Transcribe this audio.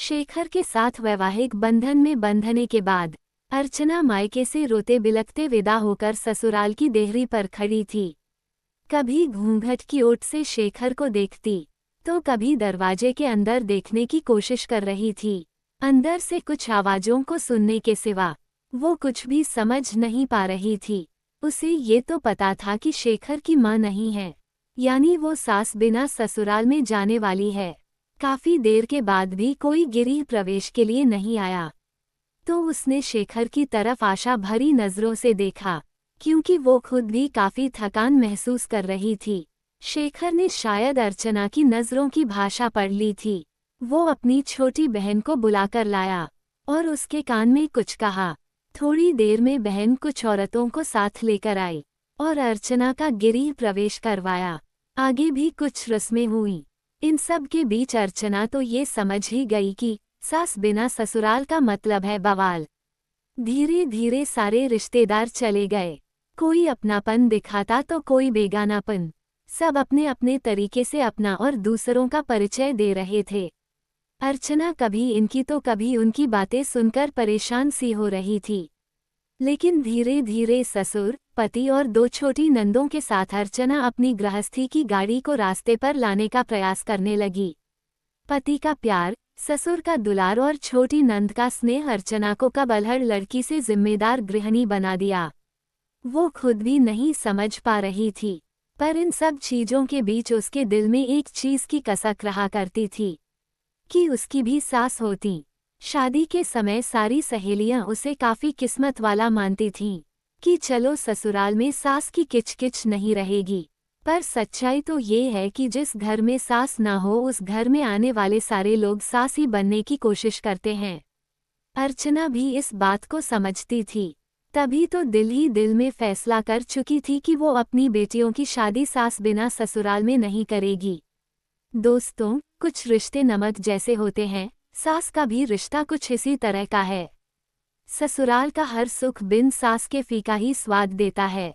शेखर के साथ वैवाहिक बंधन में बंधने के बाद अर्चना मायके से रोते बिलखते विदा होकर ससुराल की देहरी पर खड़ी थी। कभी घूंघट की ओट से शेखर को देखती तो कभी दरवाजे के अंदर देखने की कोशिश कर रही थी। अंदर से कुछ आवाजों को सुनने के सिवा वो कुछ भी समझ नहीं पा रही थी। उसे ये तो पता था कि शेखर की मां नहीं है, यानी वो सास बिना ससुराल में जाने वाली है। काफी देर के बाद भी कोई गृह प्रवेश के लिए नहीं आया तो उसने शेखर की तरफ आशा भरी नजरों से देखा, क्योंकि वो खुद भी काफी थकान महसूस कर रही थी। शेखर ने शायद अर्चना की नजरों की भाषा पढ़ ली थी। वो अपनी छोटी बहन को बुलाकर लाया और उसके कान में कुछ कहा। थोड़ी देर में बहन कुछ औरतों को साथ लेकर आई और अर्चना का गृह प्रवेश करवाया। आगे भी कुछ रस्में हुई। इन सब के बीच अर्चना तो ये समझ ही गई कि सास बिना ससुराल का मतलब है बवाल। धीरे धीरे सारे रिश्तेदार चले गए। कोई अपनापन दिखाता तो कोई बेगानापन। सब अपने अपने तरीके से अपना और दूसरों का परिचय दे रहे थे। अर्चना कभी इनकी तो कभी उनकी बातें सुनकर परेशान सी हो रही थी। लेकिन धीरे धीरे ससुर, पति और 2 छोटी नंदों के साथ अर्चना अपनी गृहस्थी की गाड़ी को रास्ते पर लाने का प्रयास करने लगी। पति का प्यार, ससुर का दुलार और छोटी नंद का स्नेह अर्चना को कबलहड़ लड़की से जिम्मेदार गृहिणी बना दिया। वो खुद भी नहीं समझ पा रही थी, पर इन सब चीजों के बीच उसके दिल में एक चीज की कसक रहा करती थी कि उसकी भी सास होती। शादी के समय सारी सहेलियां उसे काफी किस्मत वाला मानती थीं कि चलो ससुराल में सास की किचकिच नहीं रहेगी। पर सच्चाई तो ये है कि जिस घर में सास ना हो उस घर में आने वाले सारे लोग सास ही बनने की कोशिश करते हैं। अर्चना भी इस बात को समझती थी, तभी तो दिल ही दिल में फैसला कर चुकी थी कि वो अपनी बेटियों की शादी सास बिना ससुराल में नहीं करेगी। दोस्तों, कुछ रिश्ते नमक जैसे होते हैं, सास का भी रिश्ता कुछ इसी तरह का है। ससुराल का हर सुख बिन सास के फीका ही स्वाद देता है।